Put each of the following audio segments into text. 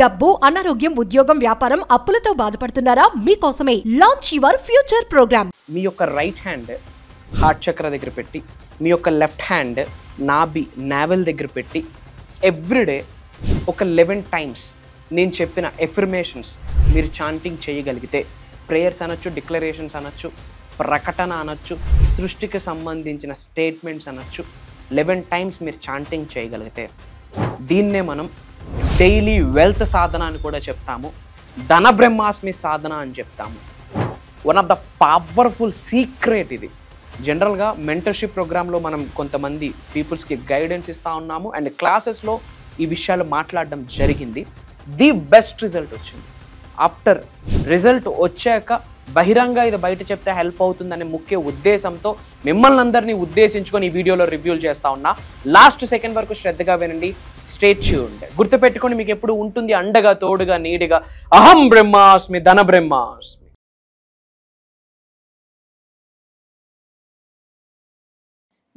డబ్బు, అనారోగ్యం, ఉద్యోగం, వ్యాపారం, అప్పులతో బాధపడుతున్నారా? మీకోసమే లాంచ్ యువర్ ఫ్యూచర్ ప్రోగ్రామ్. మీ యొక్క రైట్ హ్యాండ్ హార్ట్ చక్ర దగ్గర పెట్టి, మీ యొక్క లెఫ్ట్ హ్యాండ్ నావెల్ దగ్గర పెట్టి ఎవ్రీడే ఒక 11 టైమ్స్ నేను చెప్పిన ఎఫర్మేషన్స్ మీరు చాంటింగ్ చేయగలిగితే, ప్రేయర్స్ అనొచ్చు, డిక్లరేషన్స్ అనొచ్చు, ప్రకటన అనొచ్చు, సృష్టికి సంబంధించిన స్టేట్మెంట్స్ అనొచ్చు, 11 టైమ్స్ మీరు చాంటింగ్ చేయగలిగితే దీన్నే మనం డైలీ వెల్త్ సాధన అని కూడా చెప్తాము, ధన బ్రహ్మాస్మి సాధన అని చెప్తాము. One of the powerful secret ఇది. జనరల్గా మెంటర్షిప్ ప్రోగ్రాంలో మనం కొంతమంది పీపుల్స్కి గైడెన్స్ ఇస్తూ ఉన్నాము అండ్ క్లాసెస్లో ఈ విషయాలు మాట్లాడడం జరిగింది. ది బెస్ట్ రిజల్ట్ వచ్చింది. ఆఫ్టర్ రిజల్ట్ వచ్చాక బహిరంగ ఇది బయట చెప్తే హెల్ప్ అవుతుందనే ముఖ్య ఉద్దేశంతో మిమ్మల్ని అందరినీ ఉద్దేశించుకొని ఈ వీడియోలో రివ్యూలు చేస్తా ఉన్నా. లాస్ట్ సెకండ్ వరకు శ్రద్ధగా వినండి, స్టేట్ ట్యూన్డ్. గుర్తుపెట్టుకొని మీకు ఎప్పుడు ఉంటుంది అండగా, తోడుగా, నీడిగా అహం బ్రహ్మాస్మి, ధన బ్రహ్మాస్మి.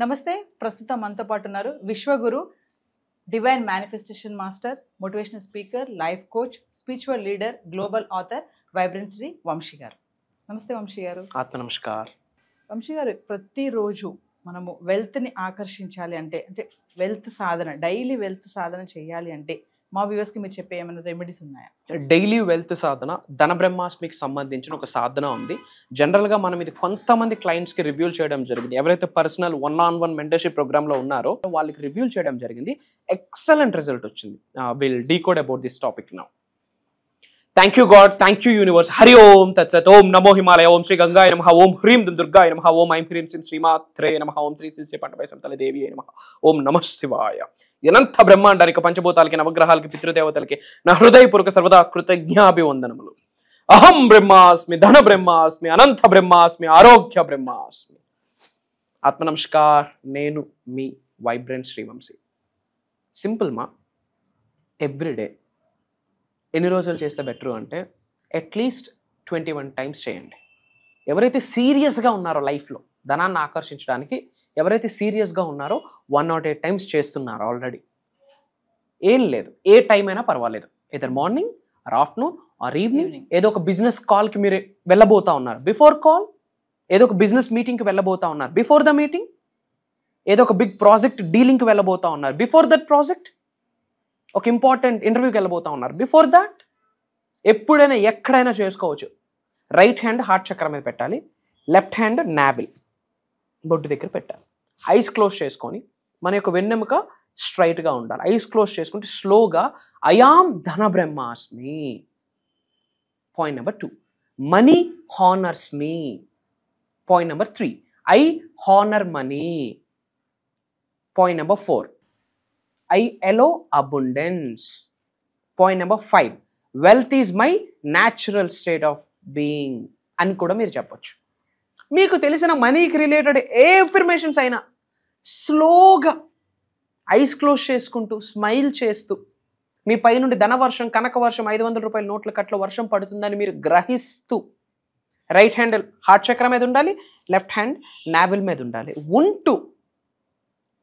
నమస్తే. ప్రస్తుతం మనతో పాటు ఉన్నారు విశ్వగురు, divine manifestation master, motivational speaker, life coach, spiritual leader, global author, vibrant Shri Vamshi garu. నమస్తే వంశీ గారు. ఆత్మ నమస్కార్. వంశీ గారు, ప్రతిరోజు మనము వెల్త్ని ఆకర్షించాలి అంటే వెల్త్ సాధన, డైలీ వెల్త్ సాధన చేయాలి అంటే మా వ్యూవర్స్కి మీరు చెప్పే ఏమైనా రెమెడీస్ ఉన్నాయా? డైలీ వెల్త్ సాధన ధన బ్రహ్మాస్మికి సంబంధించిన ఒక సాధన ఉంది. జనరల్గా మనం ఇది కొంతమంది క్లయింట్స్కి రివ్యూల్ చేయడం జరిగింది. ఎవరైతే పర్సనల్ 1-on-1 మెంటర్షిప్ ప్రోగ్రామ్లో ఉన్నారో వాళ్ళకి రివ్యూల్ చేయడం జరిగింది. ఎక్సలెంట్ రిజల్ట్ వచ్చింది. Will decode about this topic now. Thank you God, thank you universe. Hari ఓం తత్సత్. ఓం నమో హిమాలయ, ఓం శ్రీ గంగాయ నమః, ఓం హ్రీం దుర్గాయ నమః, ఓం ఐం హ్రీం శ్రీం శ్రీమాత్రే నమః, ఓం శ్రీ శ్రీ పంటపై సంతల దేవియే నమః, ఓం నమః శివాయ. అనంత బ్రహ్మాండానికి, పంచభూతాలకి, నవగ్రహాలకి, పితృదేవతలకి నా హృదయపూర్వక సర్వదా కృతజ్ఞాభివందనములు. అహం బ్రహ్మాస్మి, ధన బ్రహ్మాస్మి, అనంత బ్రహ్మాస్మి, ఆరోగ్య బ్రహ్మాస్మి. ఆత్మ నమస్కార్. నేను మీ వైబ్రెంట్ శ్రీవంశీ. సింపుల్ మా. ఎవ్రీడే ఎన్ని రోజులు చేస్తే బెటరు అంటే అట్లీస్ట్ 21 టైమ్స్ చేయండి. ఎవరైతే సీరియస్గా ఉన్నారో లైఫ్లో ధనాన్ని ఆకర్షించడానికి, ఎవరైతే సీరియస్గా ఉన్నారో 108 టైమ్స్ చేస్తున్నారు ఆల్రెడీ. ఏం లేదు, ఏ టైం అయినా పర్వాలేదు. Either morning or afternoon or evening. ఏదో ఒక బిజినెస్ కాల్కి మీరు వెళ్ళబోతా ఉన్నారు, బిఫోర్ కాల్. ఏదో ఒక బిజినెస్ మీటింగ్కి వెళ్ళబోతా ఉన్నారు, బిఫోర్ ద మీటింగ్. ఏదో ఒక బిగ్ ప్రాజెక్ట్ డీలింగ్కి వెళ్ళబోతా ఉన్నారు, బిఫోర్ దట్ ప్రాజెక్ట్. ఒక ఇంపార్టెంట్ ఇంటర్వ్యూకి వెళ్ళబోతా ఉన్నారు, బిఫోర్ దాట్. ఎప్పుడైనా ఎక్కడైనా చేసుకోవచ్చు. రైట్ హ్యాండ్ హార్ట్ చక్రం మీద పెట్టాలి, లెఫ్ట్ హ్యాండ్ నావెల్ బొడ్డు దగ్గర పెట్టాలి. ఐస్ క్లోజ్ చేసుకొని మన యొక్క వెన్నెముక స్ట్రైట్గా ఉండాలి. ఐస్ క్లోజ్ చేసుకుంటే స్లోగా అయాం ధన బ్రహ్మాస్మి. Point number 2, money honours me. Point number 3, I honour money. Point number 4, I allow abundance. Point number 5, wealth is my natural state of being అని కూడా మీరు చెప్పొచ్చు. మీకు తెలిసిన మనీకి రిలేటెడ్ ఏ ఇన్ఫర్మేషన్స్ అయినా స్లోగా ఐస్ క్లోజ్ చేసుకుంటూ, స్మైల్ చేస్తూ, మీ పైనుండి ధనవర్షం, కనక వర్షం, 500 రూపాయల నోట్ల కట్ల వర్షం పడుతుందని మీరు గ్రహిస్తూ, రైట్ హ్యాండ్ హార్ట్ చక్రం మీద ఉండాలి, లెఫ్ట్ హ్యాండ్ నావెల్ మీద ఉండాలి. ఉంటూ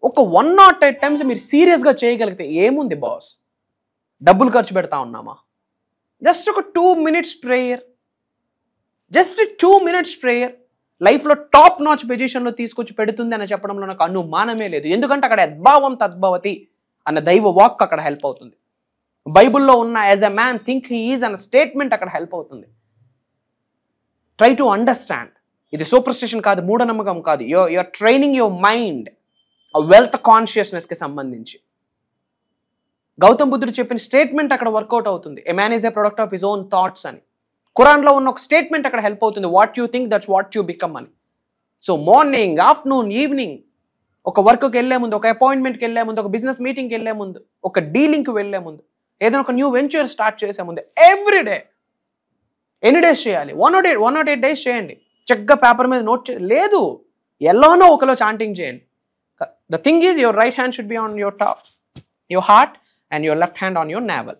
ఒక 108 టైమ్స్ మీరు సీరియస్గా చేయగలిగితే ఏముంది బాస్, డబ్బులు ఖర్చు పెడతా ఉన్నామా? జస్ట్ ఒక 2 minutes prayer, just 2 minutes prayer లైఫ్లో టాప్ నాచ్ పొజిషన్లో తీసుకొచ్చి పెడుతుంది అని చెప్పడంలో నాకు అనుమానమే లేదు. ఎందుకంటే అక్కడ యద్భావం తద్భవతి అన్న దైవ వాక్ అక్కడ హెల్ప్ అవుతుంది. బైబుల్లో ఉన్న as a man think he is అన్న స్టేట్మెంట్ అక్కడ హెల్ప్ అవుతుంది. Try to understand. ఇది సూపర్స్టిషన్ కాదు, మూఢనమ్మకం కాదు. You're training your mind wealth కాన్షియస్నెస్కి సంబంధించి. గౌతమ్ బుద్ధుడు చెప్పిన స్టేట్మెంట్ అక్కడ వర్కౌట్ అవుతుంది. A man is a product of his own thoughts అని. ఖురాన్లో ఉన్న ఒక స్టేట్మెంట్ అక్కడ హెల్ప్ అవుతుంది. What you think that's what you become అని. సో మార్నింగ్, ఆఫ్టర్నూన్, ఈవినింగ్, ఒక వర్క్కి వెళ్ళే ముందు, ఒక అపాయింట్మెంట్కి వెళ్ళే ముందు, ఒక బిజినెస్ మీటింగ్కి వెళ్ళే ముందు, ఒక డీలింగ్కి వెళ్ళే ముందు, ఏదైనా ఒక న్యూ వెంచర్ స్టార్ట్ చేసే ముందు, ఎవ్రీడే ఎన్ని డేస్ చేయాలి? 108 డేస్ చేయండి. చక్కగా పేపర్ మీద నోట్ లేదు, ఎల్లోనో ఒకలో చాంటింగ్ చేయండి. The thing is, your right hand should be on your top, your heart, and your left hand on your navel.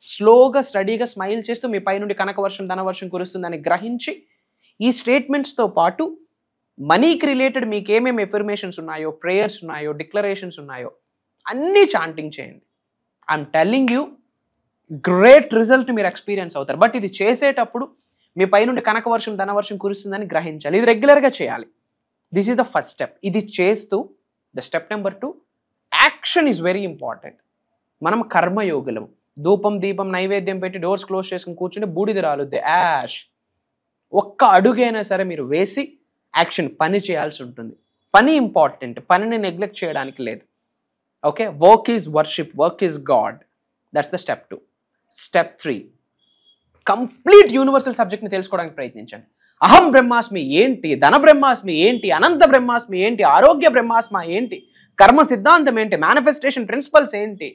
స్లోగా, స్టడీగా స్మైల్ చేస్తూ మీ పై నుండి కనక వర్షం, ధనవర్షం కురుస్తుందని గ్రహించి, ఈ స్టేట్మెంట్స్తో పాటు మనీకి రిలేటెడ్ మీకు ఏమేమి ఎఫర్మేషన్స్ ఉన్నాయో, ప్రేయర్స్ ఉన్నాయో, డిక్లరేషన్స్ ఉన్నాయో అన్నీ చాంటింగ్ చేయండి. I'm telling you, great result మీరు ఎక్స్పీరియన్స్ అవుతారు. బట్ ఇది చేసేటప్పుడు మీ పైనుండి కనకవర్షం ధనవర్షం కురుస్తుందని గ్రహించాలి. ఇది రెగ్యులర్గా చేయాలి. This is the first step. ఇది చేస్తూ the step number 2, action is very important. మనం కర్మయోగులం. ధూపం దీపం నైవేద్యం పెట్టి డోర్స్ క్లోజ్ చేసుకుని కూర్చుని బూడిద రాలుద్ది, యాష్. ఒక్క అడుగైనా సరే మీరు వేసి యాక్షన్, పని చేయాల్సి ఉంటుంది. పని ఇంపార్టెంట్, పనిని నెగ్లెక్ట్ చేయడానికి లేదు. Okay, work is worship, work is God. That's the step 2. Step 3, complete universal సబ్జెక్ట్ని తెలుసుకోవడానికి ప్రయత్నించండి. అహం బ్రహ్మాస్మి ఏంటి, ధన బ్రహ్మాస్మి ఏంటి, అనంత బ్రహ్మాస్మి ఏంటి, ఆరోగ్య బ్రహ్మాస్మ ఏంటి, కర్మ సిద్ధాంతం ఏంటి, మేనిఫెస్టేషన్ ప్రిన్సిపల్స్ ఏంటి,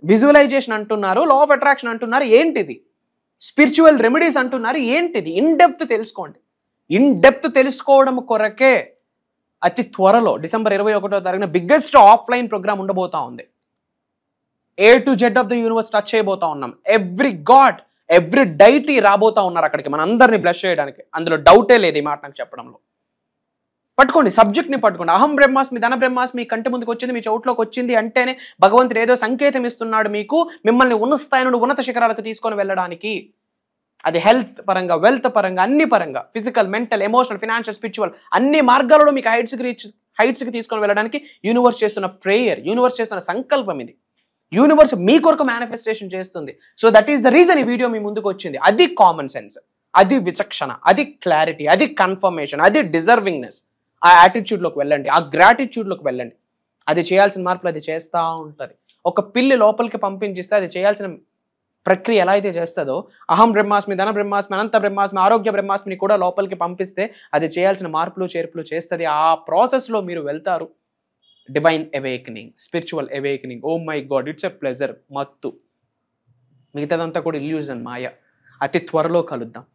విజువలైజేషన్ అంటున్నారు, లా ఆఫ్ అట్రాక్షన్ అంటున్నారు, ఏంటిది, స్పిరిచువల్ రెమెడీస్ అంటున్నారు, ఏంటిది, ఇన్ డెప్త్ తెలుసుకోండి. ఇన్ డెప్త్ తెలుసుకోవడం కొరకే అతి త్వరలో డిసెంబర్ 21వ తారీఖున బిగ్గెస్ట్ ఆఫ్లైన్ ప్రోగ్రామ్ ఉండబోతా ఉంది. A to Z of the universe touch చేయబోతా ఉన్నాం. ఎవ్రీ గాడ్, ఎవ్రీ డైటీ రాబోతా ఉన్నారు అక్కడికి మన అందరినీ బ్లెస్ చేయడానికి. అందులో డౌటే లేదు ఈ మాట నాకు చెప్పడంలో. పట్టుకోండి, సబ్జెక్ట్ని పట్టుకోండి. అహం బ్రహ్మాస్మి, ధన బ్రహ్మాస్మి కంటి ముందుకు వచ్చింది, మీ చోట్లోకి వచ్చింది అంటేనే భగవంతుడు ఏదో సంకేతం ఇస్తున్నాడు మీకు, మిమ్మల్ని ఉన్నత స్థాయి నుండి ఉన్నత శిఖరాలకు తీసుకొని వెళ్ళడానికి. అది హెల్త్ పరంగా, వెల్త్ పరంగా, అన్ని పరంగా, physical, mental, emotional, financial, spiritual అన్ని మార్గాలలో మీకు హైట్స్కి తీసుకొని వెళ్ళడానికి యూనివర్స్ చేస్తున్న ప్రేయర్, యూనివర్స్ చేస్తున్న సంకల్పం ఇది. యూనివర్స్ మీ కొరకు మేనిఫెస్టేషన్ చేస్తుంది. So that is the reason ఈ వీడియో మీ ముందుకు వచ్చింది. అది కామన్ సెన్స్, అది విచక్షణ, అది క్లారిటీ, అది కన్ఫర్మేషన్, అది డిజర్వింగ్నెస్. ఆ యాటిట్యూడ్లోకి వెళ్ళండి, ఆ గ్రాటిట్యూడ్లోకి వెళ్ళండి. అది చేయాల్సిన మార్పులు అది చేస్తూ ఉంటుంది. ఒక పిల్లి లోపలికి పంపించిస్తే అది చేయాల్సిన ప్రక్రియ ఎలా అయితే చేస్తుందో, అహం బ్రహ్మాస్మి, ధన బ్రహ్మాస్మి, అనంత బ్రహ్మాస్మి, ఆరోగ్య బ్రహ్మాస్మిని కూడా లోపలికి పంపిస్తే అది చేయాల్సిన మార్పులు చేర్పులు చేస్తుంది. ఆ ప్రాసెస్లో మీరు వెళ్తారు. Divine awakening, spiritual awakening. Oh my god, it's a pleasure. మత్తు, మిగతాదంతా కూడా ఇల్యూజన్, మాయ. అతి త్వరలో కలుద్దాం.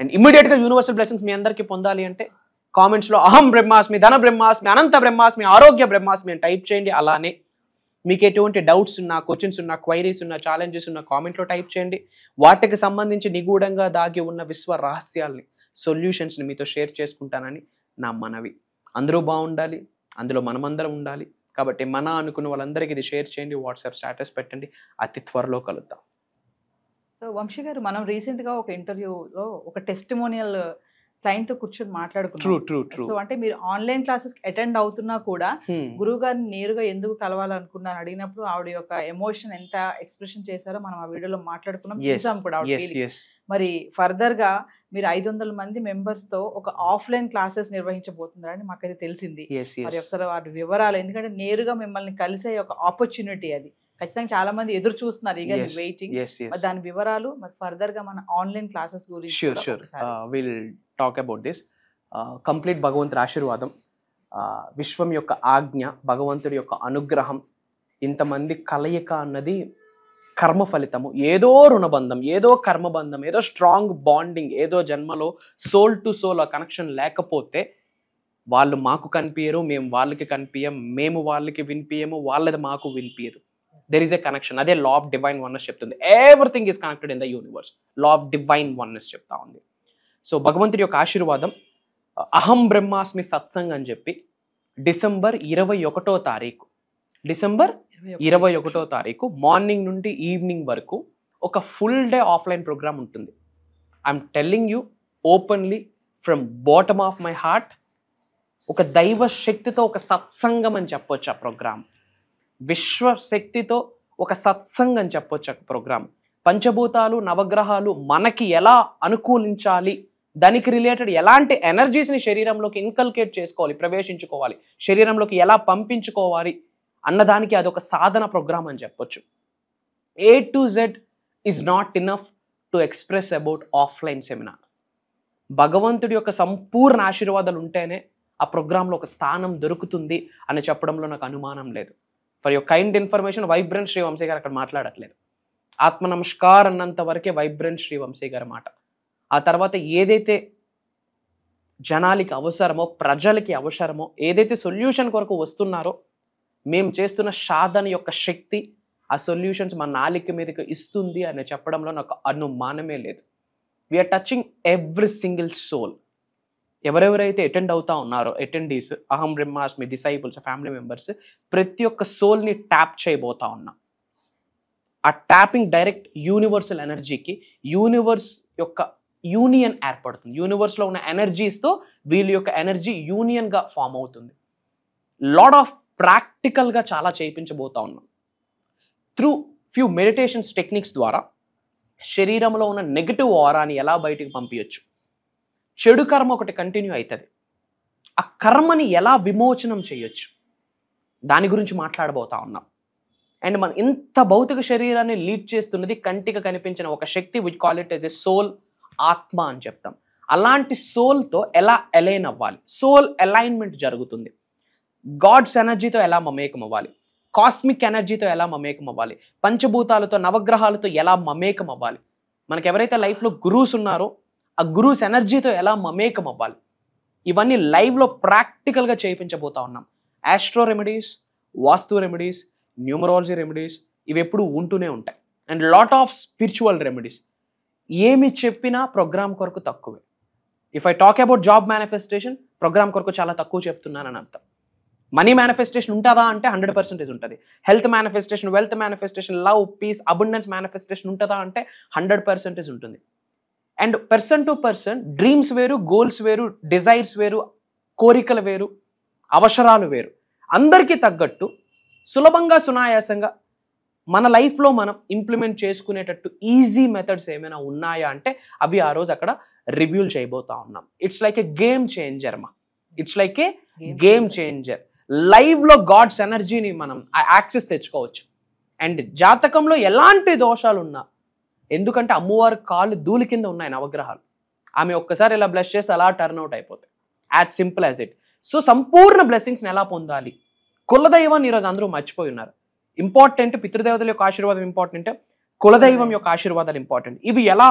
అండ్ ఇమ్మీడియట్గా యూనివర్సల్ బ్లెస్సింగ్స్ మీ అందరికీ పొందాలి అంటే కామెంట్స్లో అహం బ్రహ్మాస్మి, ధన బ్రహ్మాస్మి, అనంత బ్రహ్మాస్మి, ఆరోగ్య బ్రహ్మాస్మి అని టైప్ చేయండి. అలానే మీకు ఎటువంటి డౌట్స్ ఉన్నా, క్వశ్చన్స్ ఉన్నా, క్వైరీస్ ఉన్నా, ఛాలెంజెస్ ఉన్నా కామెంట్లో టైప్ చేయండి. వాటికి సంబంధించి నిగూఢంగా దాగి ఉన్న విశ్వ రహస్యాల్ని, సొల్యూషన్స్ని మీతో షేర్ చేసుకుంటానని నా మనవి. అందరూ బాగుండాలి, అందులో మనమందరం ఉండాలి. కాబట్టి మన అనుకున్న వాళ్ళందరికీ ఇది షేర్ చేయండి, వాట్సాప్ స్టేటస్ పెట్టండి. అతి త్వరలో కలుద్దాం. సో వంశీ గారు, మనం రీసెంట్గా ఒక ఇంటర్వ్యూలో ఒక టెస్టిమోనియల్ క్లయింట్తో కూర్చొని మాట్లాడుకున్నాం. ట్రూ. సో అంటే మీరు ఆన్లైన్ క్లాసెస్ అటెండ్ అవుతున్నా కూడా గురువు గారిని నేరుగా ఎందుకు కలవాలనుకున్నాను అడిగినప్పుడు ఆవిడ యొక్క ఎమోషన్ ఎంత ఎక్స్ప్రెషన్ చేశారో మనం ఆ వీడియోలో మాట్లాడుకున్నాం, చూసాం కూడా ఆవిడ ఫీలింగ్స్. మరి ఫర్దర్ గా మీరు 500 మంది మెంబర్స్ తో ఒక ఆఫ్లైన్ క్లాసెస్ నిర్వహించబోతున్నారని మాకైతే తెలిసింది. మరి ఒకసారి వాటి వివరాలు, ఎందుకంటే నేరుగా మిమ్మల్ని కలిసే ఒక ఆపర్చునిటీ అది. ఖచ్చితంగా చాలా మంది ఎదురు చూస్తున్నారు, ఇక వెయిటింగ్. దాని వివరాలు మరి ఫర్దర్ గా మన ఆన్లైన్ క్లాసెస్ గురించి will talk about this. Complete భగవంతుడి ఆశీర్వాదం, విశ్వం యొక్క ఆజ్ఞ, భగవంతుడి యొక్క అనుగ్రహం, ఇంతమంది కలయిక అన్నది కర్మ ఫలితము. ఏదో రుణబంధం, ఏదో కర్మబంధం, ఏదో స్ట్రాంగ్ బాండింగ్, ఏదో జన్మలో సోల్ టు సోల్ ఆ కనెక్షన్ లేకపోతే వాళ్ళు మాకు కనిపించరు, మేము వాళ్ళకి కనిపించం, మేము వాళ్ళకి వినిపించము, వాళ్ళది మాకు వినిపించదు. There is a connection. అదే లా ఆఫ్ డివైన్ వన్నెస్ చెప్తుంది. Everything is connected in the universe. Law of divine oneness చెప్తా ఉంది. సో భగవంతుడి యొక్క ఆశీర్వాదం, అహం బ్రహ్మాస్మి సత్సంగ్ అని చెప్పి డిసెంబర్ 21వ తారీఖు మార్నింగ్ నుండి ఈవినింగ్ వరకు ఒక ఫుల్ డే ఆఫ్లైన్ ప్రోగ్రామ్ ఉంటుంది. I'm telling you openly from bottom of my heart, ఒక దైవ శక్తితో ఒక సత్సంగం అని చెప్పొచ్చు ఆ ప్రోగ్రామ్. విశ్వశక్తితో ఒక సత్సంగం అని చెప్పొచ్చు ఆ ప్రోగ్రామ్. పంచభూతాలు, నవగ్రహాలు మనకి ఎలా అనుకూలించాలి, దానికి రిలేటెడ్ ఎలాంటి ఎనర్జీస్ని శరీరంలోకి ఇన్కల్కేట్ చేసుకోవాలి, ప్రవేశించుకోవాలి, శరీరంలోకి ఎలా పంపించుకోవాలి అన్నదానికి అదొక సాధన ప్రోగ్రామ్ అని చెప్పొచ్చు. A to Z is not enough to express about offline seminar. భగవంతుడి యొక్క సంపూర్ణ ఆశీర్వాదాలు ఉంటేనే ఆ ప్రోగ్రాంలో ఒక స్థానం దొరుకుతుంది అని చెప్పడంలో నాకు అనుమానం లేదు. For your kind information, vibrant Shri Vamshi garu అక్కడ మాట్లాడట్లేదు. ఆత్మ నమస్కార్ అన్నంత వరకే వైబ్రెంట్ శ్రీ వంశీ గారి మాట. ఆ తర్వాత ఏదైతే జనాలకి అవసరమో, ప్రజలకి అవసరమో, ఏదైతే సొల్యూషన్ కొరకు వస్తున్నారో, మేము చేస్తున్న సాధన యొక్క శక్తి ఆ సొల్యూషన్స్ మా నాలిక మీదకి ఇస్తుంది అని చెప్పడంలో నాకు అనుమానమే లేదు. We're touching every single soul. ఎవరెవరైతే అటెండ్ అవుతా ఉన్నారో అటెండీస్, అహం బ్రహ్మాస్మి డిసైపుల్స్, ఫ్యామిలీ మెంబర్స్, ప్రతి ఒక్క సోల్ని ట్యాప్ చేయబోతా ఉన్నాం. ఆ ట్యాపింగ్ డైరెక్ట్ యూనివర్సల్ ఎనర్జీకి యూనివర్స్ యొక్క యూనియన్ ఏర్పడుతుంది. యూనివర్స్లో ఉన్న ఎనర్జీస్తో వీళ్ళ యొక్క ఎనర్జీ యూనియన్గా ఫామ్ అవుతుంది. లాట్ ఆఫ్ ప్రాక్టికల్గా చాలా చేయించబోతా ఉన్నాం. త్రూ ఫ్యూ మెడిటేషన్స్ టెక్నిక్స్ ద్వారా శరీరంలో ఉన్న నెగటివ్ ఆరాని ఎలా బయటికి పంపించచ్చు, చెడు కర్మ ఒకటి కంటిన్యూ అవుతుంది, ఆ కర్మని ఎలా విమోచనం చేయొచ్చు, దాని గురించి మాట్లాడబోతా ఉన్నాం. అండ్ మన ఇంత భౌతిక శరీరాన్ని లీడ్ చేస్తున్నది కంటికి కనిపించిన ఒక శక్తి, which call it as a soul, ఆత్మ అని చెప్తాం. అలాంటి సోల్తో ఎలా అలైన్ అవ్వాలి, సోల్ అలైన్మెంట్ జరుగుతుంది. గాడ్స్ ఎనర్జీతో ఎలా మమేకం అవ్వాలి, కాస్మిక్ ఎనర్జీతో ఎలా మమేకం అవ్వాలి, పంచభూతాలతో నవగ్రహాలతో ఎలా మమేకం అవ్వాలి, మనకు ఎవరైతే లైఫ్లో గురూస్ ఉన్నారో ఆ గురూస్ ఎనర్జీతో ఎలా మమేకం అవ్వాలి, ఇవన్నీ లైవ్లో ప్రాక్టికల్గా చేయించబోతా ఉన్నాం. Astro remedies, vastu remedies, numerology remedies ఇవి ఎప్పుడు ఉంటూనే ఉంటాయి. And lot of spiritual remedies. ఏమి చెప్పినా ప్రోగ్రామ్ కొరకు తక్కువే. If I talk about job manifestation, program కొరకు చాలా తక్కువ చెప్తున్నానని అర్థం. మనీ మేనిఫెస్టేషన్ ఉంటుందా అంటే 100% ఉంటుంది. Health manifestation, wealth manifestation, love, peace, abundance manifestation ఉంటుందా అంటే 100% ఉంటుంది. And person to person dreams వేరు, గోల్స్ వేరు, డిజైర్స్ వేరు, కోరికలు వేరు, అవసరాలు వేరు. అందరికీ తగ్గట్టు సులభంగా సునాయాసంగా మన లైఫ్లో మనం ఇంప్లిమెంట్ చేసుకునేటట్టు ఈజీ మెథడ్స్ ఏమైనా ఉన్నాయా అంటే అవి ఆ రోజు అక్కడ రివ్యూల్ చేయబోతా ఉన్నాం. It's like a game changer మా, it's like a game changer. లైవ్లో గాడ్స్ ఎనర్జీని మనం యాక్సెస్ తెచ్చుకోవచ్చు. అండ్ జాతకంలో ఎలాంటి దోషాలు ఉన్నా, ఎందుకంటే అమ్మవారి కాళ్ళు ధూళి కింద ఉన్నాయి నవగ్రహాలు, ఆమె ఒక్కసారి ఇలా బ్లెస్ చేస్తే అలా టర్న్అవుట్ అయిపోతాయి. As simple as it. So సంపూర్ణ బ్లెస్సింగ్స్ని ఎలా పొందాలి, కులదైవాన్ని ఈరోజు అందరూ మర్చిపోయి ఉన్నారు. ఇంపార్టెంట్ పితృదేవతల యొక్క ఆశీర్వాదం ఇంపార్టెంట్, కులదైవం యొక్క ఆశీర్వాదాలు ఇంపార్టెంట్. ఇవి ఎలా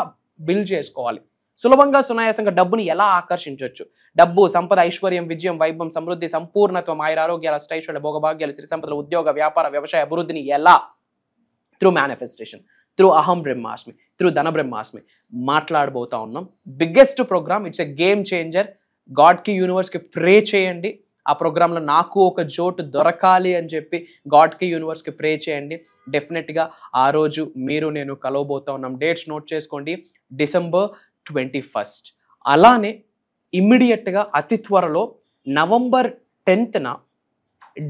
బిల్డ్ చేసుకోవాలి, సులభంగా సునాయాసంగా డబ్బుని ఎలా ఆకర్షించవచ్చు, డబ్బు, సంపద, ఐశ్వర్యం, విజయం, వైభవం, సమృద్ధి, సంపూర్ణత్వం, ఆయురారోగ్యాల, అష్టైశ్వర్య, భోగభాగ్యాలు, శ్రీ సంపదలు, ఉద్యోగ, వ్యాపార, వ్యవసాయ అభివృద్ధిని ఎలా త్రూ మేనిఫెస్టేషన్, త్రూ అహం బ్రహ్మాస్మి, త్రూ ధన బ్రహ్మాస్మి మాట్లాడబోతా ఉన్నాం. Biggest program, it's a game changer. గాడ్కి, యూనివర్స్కి ప్రే చేయండి. ఆ ప్రోగ్రాంలో నాకు ఒక చోటు దొరకాలి అని చెప్పి గాడ్కి, యూనివర్స్కి ప్రే చేయండి. డెఫినెట్గా ఆ రోజు మీరు నేను కలవబోతా ఉన్నాం. డేట్స్ నోట్ చేసుకోండి, December 21. అలానే ఇమ్మీడియట్గా అతి త్వరలో November 10th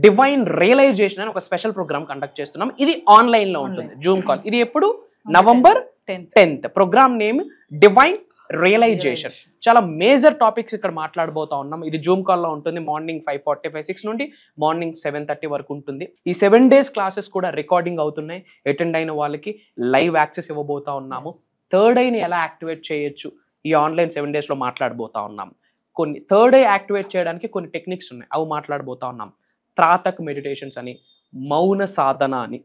డివైన్ రియలైజేషన్ అని ఒక స్పెషల్ ప్రోగ్రామ్ కండక్ట్ చేస్తున్నాం. ఇది ఆన్లైన్లో ఉంటుంది, జూమ్ కాల్. ఇది ఎప్పుడు November 10th. Program name divine realization. చాలా మేజర్ టాపిక్స్ ఇక్కడ మాట్లాడబోతా ఉన్నాం. ఇది జూమ్ కాల్లో ఉంటుంది. మార్నింగ్ 5:45, 6 నుండి మార్నింగ్ 7:30 వరకు ఉంటుంది. ఈ 7 days క్లాసెస్ కూడా రికార్డింగ్ అవుతున్నాయి. అటెండ్ అయిన వాళ్ళకి లైవ్ యాక్సెస్ ఇవ్వబోతా ఉన్నాము. థర్డ్ ఐని ఎలా యాక్టివేట్ చేయొచ్చు ఈ ఆన్లైన్ 7 daysలో మాట్లాడబోతా ఉన్నాం. కొన్ని థర్డ్ ఐ యాక్టివేట్ చేయడానికి కొన్ని టెక్నిక్స్ ఉన్నాయి, అవి మాట్లాడబోతా ఉన్నాం. త్రాతక్ మెడిటేషన్స్ అని, మౌన సాధన అని,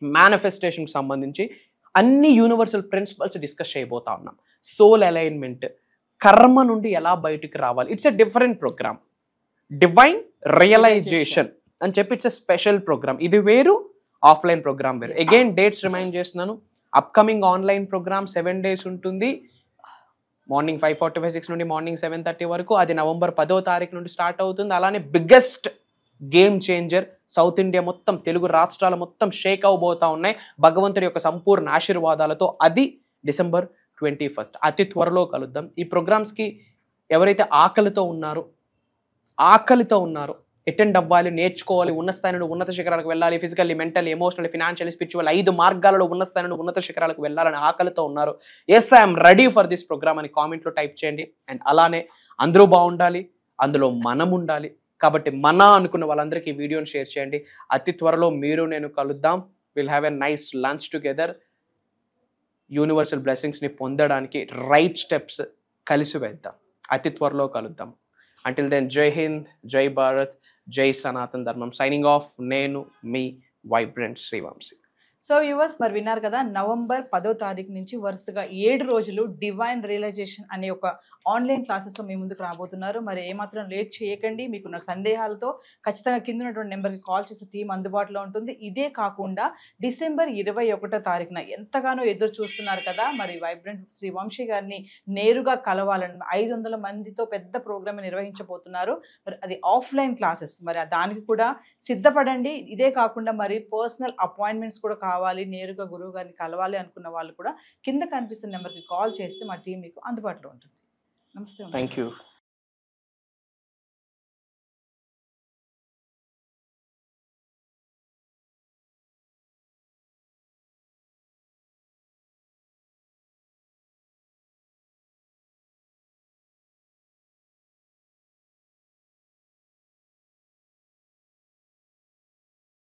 మేనిఫెస్టేషన్కి సంబంధించి అన్ని యూనివర్సల్ ప్రిన్సిపల్స్ డిస్కస్ చేయబోతా ఉన్నాం. సోల్ అలైన్మెంట్, కర్మ నుండి ఎలా బయటికి రావాలి. It's a different program. Divine realization అని చెప్పి ఇట్స్ ఎ స్పెషల్ ప్రోగ్రామ్. ఇది వేరు, ఆఫ్లైన్ ప్రోగ్రామ్ వేరు. అగైన్ డేట్స్ రిమైండ్ చేస్తున్నాను. అప్కమింగ్ ఆన్లైన్ ప్రోగ్రామ్ 7 days ఉంటుంది. మార్నింగ్ 5:45, 6 నుండి మార్నింగ్ 7:30 వరకు. అది November 10th నుండి స్టార్ట్ అవుతుంది. అలానే biggest game changer, south India మొత్తం, తెలుగు రాష్ట్రాలు మొత్తం షేక్ అవబోతా ఉన్నాయి భగవంతుడి యొక్క సంపూర్ణ ఆశీర్వాదాలతో. అది December 21. అతి త్వరలో కలుద్దాం. ఈ ప్రోగ్రామ్స్కి ఎవరైతే ఆకలితో ఉన్నారో అటెండ్ అవ్వాలి, నేర్చుకోవాలి, ఉన్న స్థాయి నుండి ఉన్నత శిఖరాలకు వెళ్ళాలి, physically, mentally, emotionally, financially, spiritual 5 మార్గాలలో ఉన్న స్థాయి నుండి ఉన్నత శిఖరాలకు వెళ్ళాలని ఆకలితో ఉన్నారు, yes I'm ready for this program అని కామెంట్లో టైప్ చేయండి. అండ్ అలానే అందరూ బాగుండాలి, అందులో మనం ఉండాలి. కాబట్టి మన అనుకున్న వాళ్ళందరికీ ఈ వీడియోని షేర్ చేయండి. అతి త్వరలో మీరు నేను కలుద్దాం. Will have a nice lunch together. Universal బ్లెస్సింగ్స్ని పొందడానికి రైట్ స్టెప్స్ కలిసి వేద్దాం. అతి త్వరలో కలుద్దాం. అంటిల్ దెన్, జై హింద్, జై భారత్, జై సనాతన్ ధర్మం. Signing off. నేను మీ వైబ్రెంట్ శ్రీవంశీ. సో వ్యూవర్స్, మరి విన్నారు కదా, November 10th నుంచి వరుసగా 7 రోజులు డివైన్ రియలైజేషన్ అనే ఒక ఆన్లైన్ క్లాసెస్తో మీ ముందుకు రాబోతున్నారు. మరి ఏమాత్రం లేట్ చేయకండి. మీకున్న సందేహాలతో ఖచ్చితంగా కింద ఉన్నటువంటి నెంబర్కి కాల్ చేసే టీం అందుబాటులో ఉంటుంది. ఇదే కాకుండా December 21 ఎంతగానో ఎదురు చూస్తున్నారు కదా, మరి వైబ్రెంట్ శ్రీ వంశీ గారిని నేరుగా కలవాలని 500 మందితో పెద్ద ప్రోగ్రామ్ నిర్వహించబోతున్నారు. మరి అది ఆఫ్లైన్ క్లాసెస్. మరి దానికి కూడా సిద్ధపడండి. ఇదే కాకుండా మరి పర్సనల్ అపాయింట్మెంట్స్ కూడా కావాలి, నేరుగా గురువు గారిని కలవాలి అనుకున్న వాళ్ళు కూడా కింద కనిపిస్తున్న నెంబర్కి కాల్ చేస్తే మా టీం మీకు అందుబాటులో ఉంటుంది. నమస్తే. Thank you.